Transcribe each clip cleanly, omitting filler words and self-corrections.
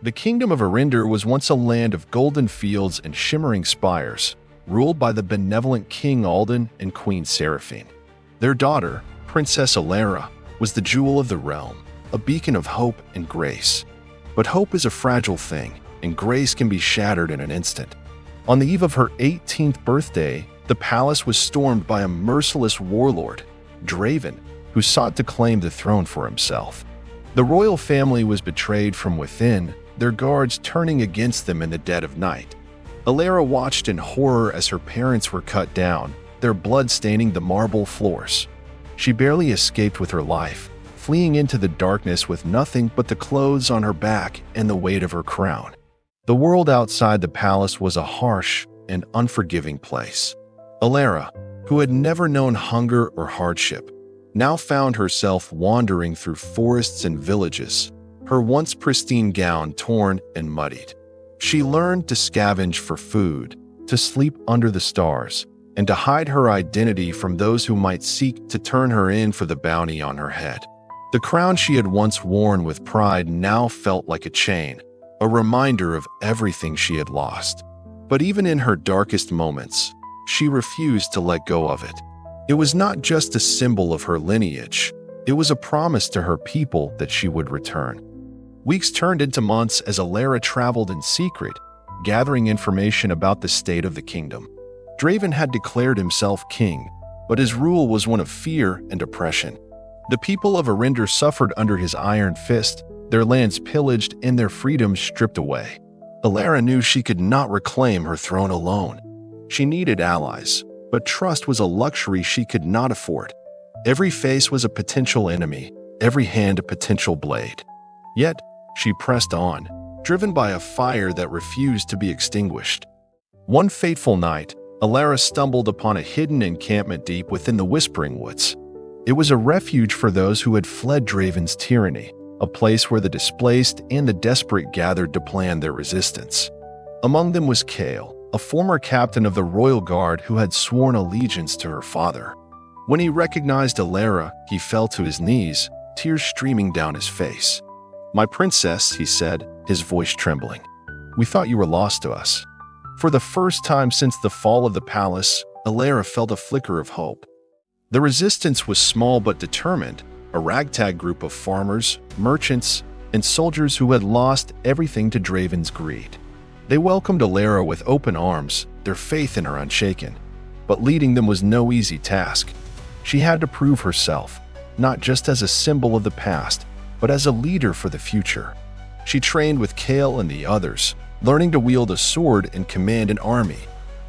The kingdom of Eryndor was once a land of golden fields and shimmering spires, ruled by the benevolent King Alden and Queen Seraphine. Their daughter, Princess Elara, was the jewel of the realm, a beacon of hope and grace. But hope is a fragile thing, and grace can be shattered in an instant. On the eve of her 18th birthday, the palace was stormed by a merciless warlord, Draven, who sought to claim the throne for himself. The royal family was betrayed from within, their guards turning against them in the dead of night. Elara watched in horror as her parents were cut down, their blood staining the marble floors. She barely escaped with her life, fleeing into the darkness with nothing but the clothes on her back and the weight of her crown. The world outside the palace was a harsh and unforgiving place. Elara, who had never known hunger or hardship, now found herself wandering through forests and villages, her once pristine gown torn and muddied. She learned to scavenge for food, to sleep under the stars, and to hide her identity from those who might seek to turn her in for the bounty on her head. The crown she had once worn with pride now felt like a chain, a reminder of everything she had lost. But even in her darkest moments, she refused to let go of it. It was not just a symbol of her lineage, it was a promise to her people that she would return. Weeks turned into months as Elara traveled in secret, gathering information about the state of the kingdom. Draven had declared himself king, but his rule was one of fear and oppression. The people of Eryndor suffered under his iron fist, their lands pillaged and their freedoms stripped away. Elara knew she could not reclaim her throne alone. She needed allies, but trust was a luxury she could not afford. Every face was a potential enemy, every hand a potential blade. Yet, she pressed on, driven by a fire that refused to be extinguished. One fateful night, Elara stumbled upon a hidden encampment deep within the Whispering Woods. It was a refuge for those who had fled Draven's tyranny, a place where the displaced and the desperate gathered to plan their resistance. Among them was Kale, a former captain of the royal guard who had sworn allegiance to her father. When he recognized Elara, he fell to his knees, tears streaming down his face. "My princess," he said, his voice trembling. "We thought you were lost to us." For the first time since the fall of the palace, Elara felt a flicker of hope. The resistance was small but determined, a ragtag group of farmers, merchants, and soldiers who had lost everything to Draven's greed. They welcomed Elara with open arms, their faith in her unshaken. But leading them was no easy task. She had to prove herself, not just as a symbol of the past, but as a leader for the future. She trained with Kale and the others, learning to wield a sword and command an army.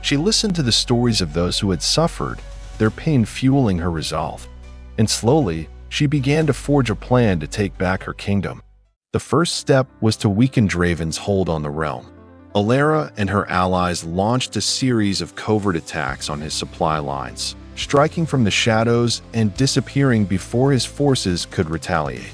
She listened to the stories of those who had suffered, their pain fueling her resolve. And slowly, she began to forge a plan to take back her kingdom. The first step was to weaken Draven's hold on the realm. Elara and her allies launched a series of covert attacks on his supply lines, striking from the shadows and disappearing before his forces could retaliate.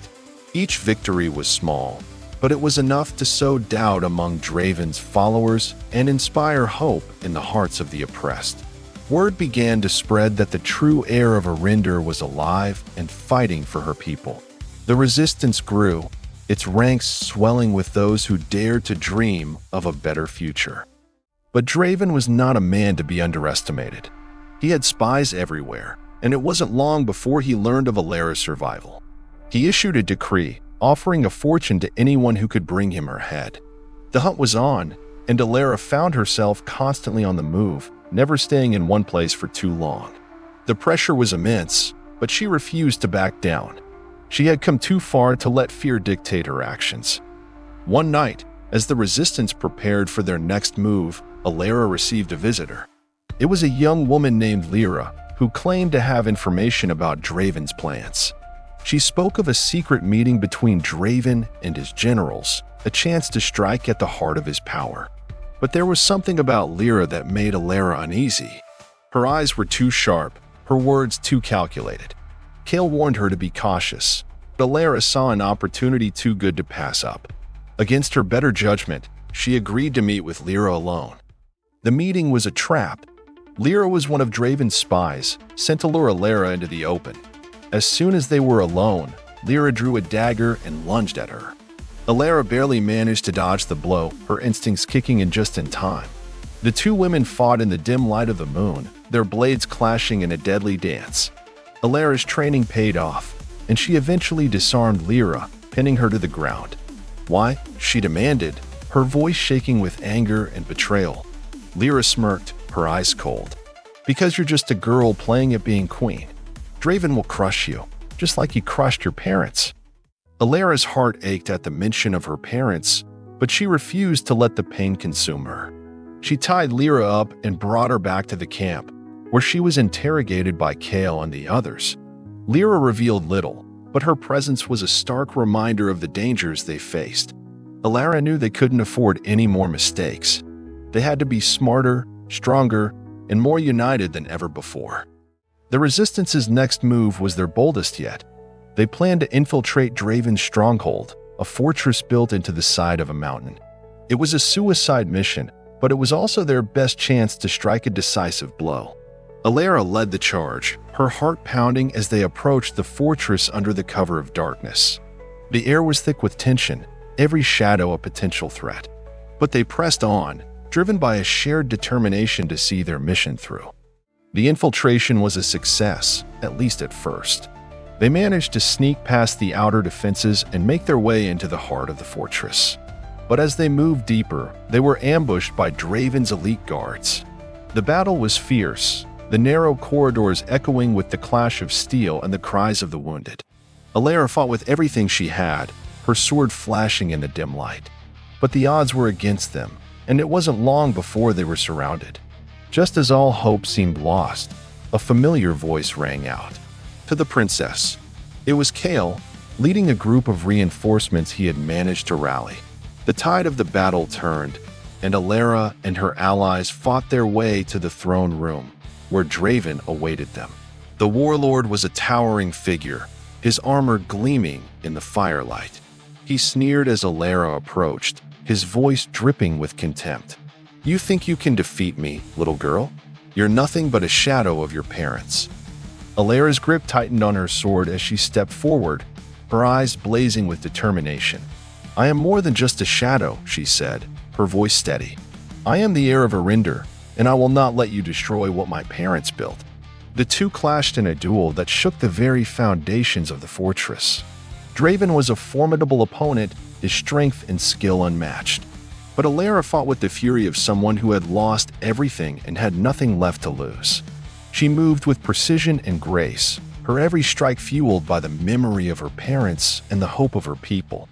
Each victory was small, but it was enough to sow doubt among Draven's followers and inspire hope in the hearts of the oppressed. Word began to spread that the true heir of Eryndor was alive and fighting for her people. The resistance grew, its ranks swelling with those who dared to dream of a better future. But Draven was not a man to be underestimated. He had spies everywhere, and it wasn't long before he learned of Elara's survival. He issued a decree, offering a fortune to anyone who could bring him her head. The hunt was on, and Elara found herself constantly on the move, never staying in one place for too long. The pressure was immense, but she refused to back down. She had come too far to let fear dictate her actions. One night, as the resistance prepared for their next move, Elara received a visitor. It was a young woman named Lyra, who claimed to have information about Draven's plans. She spoke of a secret meeting between Draven and his generals, a chance to strike at the heart of his power. But there was something about Lyra that made Elara uneasy. Her eyes were too sharp, her words too calculated. Kale warned her to be cautious, but Elara saw an opportunity too good to pass up. Against her better judgment, she agreed to meet with Lyra alone. The meeting was a trap. Lyra was one of Draven's spies, sent to lure Elara into the open. As soon as they were alone, Lyra drew a dagger and lunged at her. Elara barely managed to dodge the blow, her instincts kicking in just in time. The two women fought in the dim light of the moon, their blades clashing in a deadly dance. Elara's training paid off, and she eventually disarmed Lyra, pinning her to the ground. "Why?" she demanded, her voice shaking with anger and betrayal. Lyra smirked, her eyes cold. "Because you're just a girl playing at being queen. Draven will crush you, just like he crushed your parents." Elara's heart ached at the mention of her parents, but she refused to let the pain consume her. She tied Lyra up and brought her back to the camp, where she was interrogated by Kale and the others. Lyra revealed little, but her presence was a stark reminder of the dangers they faced. Elara knew they couldn't afford any more mistakes. They had to be smarter, stronger, and more united than ever before. The Resistance's next move was their boldest yet. They planned to infiltrate Draven's stronghold, a fortress built into the side of a mountain. It was a suicide mission, but it was also their best chance to strike a decisive blow. Elara led the charge, her heart pounding as they approached the fortress under the cover of darkness. The air was thick with tension, every shadow a potential threat. But they pressed on, driven by a shared determination to see their mission through. The infiltration was a success, at least at first. They managed to sneak past the outer defenses and make their way into the heart of the fortress. But as they moved deeper, they were ambushed by Draven's elite guards. The battle was fierce, the narrow corridors echoing with the clash of steel and the cries of the wounded. Elara fought with everything she had, her sword flashing in the dim light. But the odds were against them, and it wasn't long before they were surrounded. Just as all hope seemed lost, a familiar voice rang out. To the princess. It was Kale, leading a group of reinforcements he had managed to rally. The tide of the battle turned, and Elara and her allies fought their way to the throne room, where Draven awaited them. The warlord was a towering figure, his armor gleaming in the firelight. He sneered as Elara approached, his voice dripping with contempt. "You think you can defeat me, little girl? You're nothing but a shadow of your parents." Elara's grip tightened on her sword as she stepped forward, her eyes blazing with determination. "I am more than just a shadow," she said, her voice steady. "I am the heir of Eryndor, and I will not let you destroy what my parents built." The two clashed in a duel that shook the very foundations of the fortress. Draven was a formidable opponent, his strength and skill unmatched. But Elara fought with the fury of someone who had lost everything and had nothing left to lose. She moved with precision and grace, her every strike fueled by the memory of her parents and the hope of her people.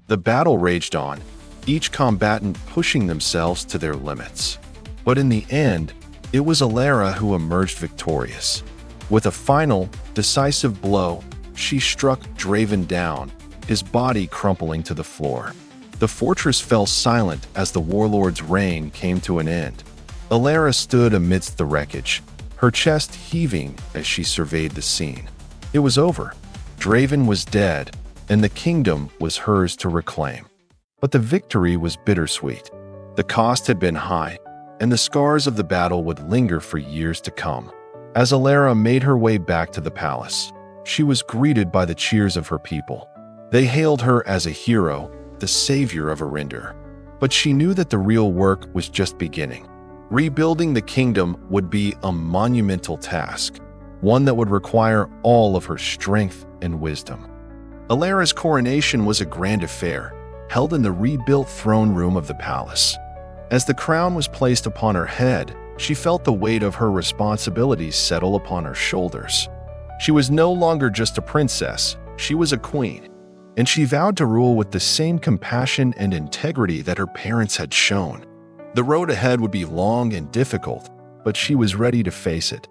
The battle raged on, each combatant pushing themselves to their limits. But in the end, it was Elara who emerged victorious. With a final, decisive blow, she struck Draven down, his body crumpling to the floor. The fortress fell silent as the warlord's reign came to an end. Elara stood amidst the wreckage, her chest heaving as she surveyed the scene. It was over. Draven was dead, and the kingdom was hers to reclaim. But the victory was bittersweet. The cost had been high, and the scars of the battle would linger for years to come. As Elara made her way back to the palace, she was greeted by the cheers of her people. They hailed her as a hero, the savior of Eryndor. But she knew that the real work was just beginning. Rebuilding the kingdom would be a monumental task, one that would require all of her strength and wisdom. Elara's coronation was a grand affair, held in the rebuilt throne room of the palace. As the crown was placed upon her head, she felt the weight of her responsibilities settle upon her shoulders. She was no longer just a princess, she was a queen, and she vowed to rule with the same compassion and integrity that her parents had shown. The road ahead would be long and difficult, but she was ready to face it.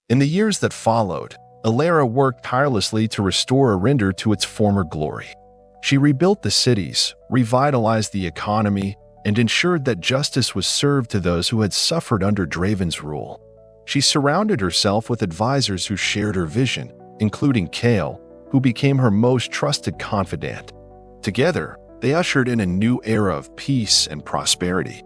In the years that followed, Elara worked tirelessly to restore Eryndor to its former glory. She rebuilt the cities, revitalized the economy, and ensured that justice was served to those who had suffered under Draven's rule. She surrounded herself with advisors who shared her vision, including Kale, who became her most trusted confidant. Together, they ushered in a new era of peace and prosperity.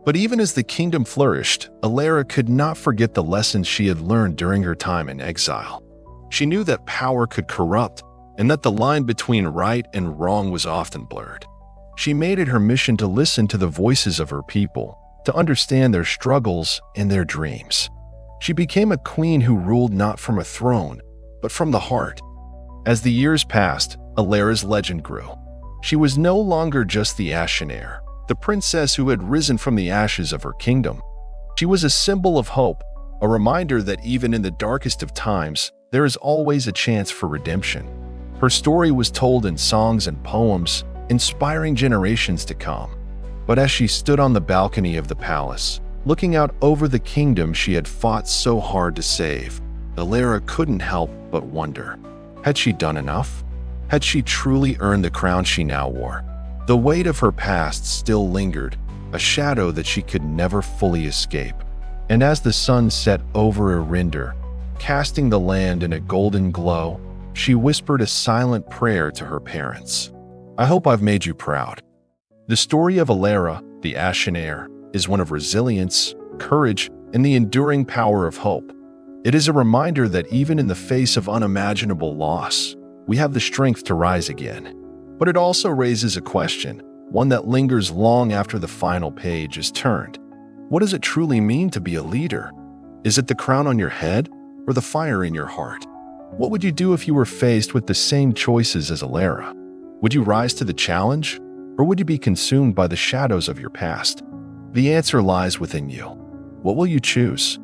But even as the kingdom flourished, Elara could not forget the lessons she had learned during her time in exile. She knew that power could corrupt, and that the line between right and wrong was often blurred. She made it her mission to listen to the voices of her people, to understand their struggles and their dreams. She became a queen who ruled not from a throne, but from the heart. As the years passed, Elara's legend grew. She was no longer just the Ashen Heir, the princess who had risen from the ashes of her kingdom. She was a symbol of hope, a reminder that even in the darkest of times, there is always a chance for redemption. Her story was told in songs and poems, inspiring generations to come. But as she stood on the balcony of the palace, looking out over the kingdom she had fought so hard to save, Elara couldn't help but wonder. Had she done enough? Had she truly earned the crown she now wore? The weight of her past still lingered, a shadow that she could never fully escape. And as the sun set over Eryndor, casting the land in a golden glow, she whispered a silent prayer to her parents. I hope I've made you proud. The story of Elara, the Ashen Heir, is one of resilience, courage, and the enduring power of hope. It is a reminder that even in the face of unimaginable loss, we have the strength to rise again. But it also raises a question, one that lingers long after the final page is turned. What does it truly mean to be a leader? Is it the crown on your head or the fire in your heart? What would you do if you were faced with the same choices as Elara? Would you rise to the challenge, or would you be consumed by the shadows of your past? The answer lies within you. What will you choose?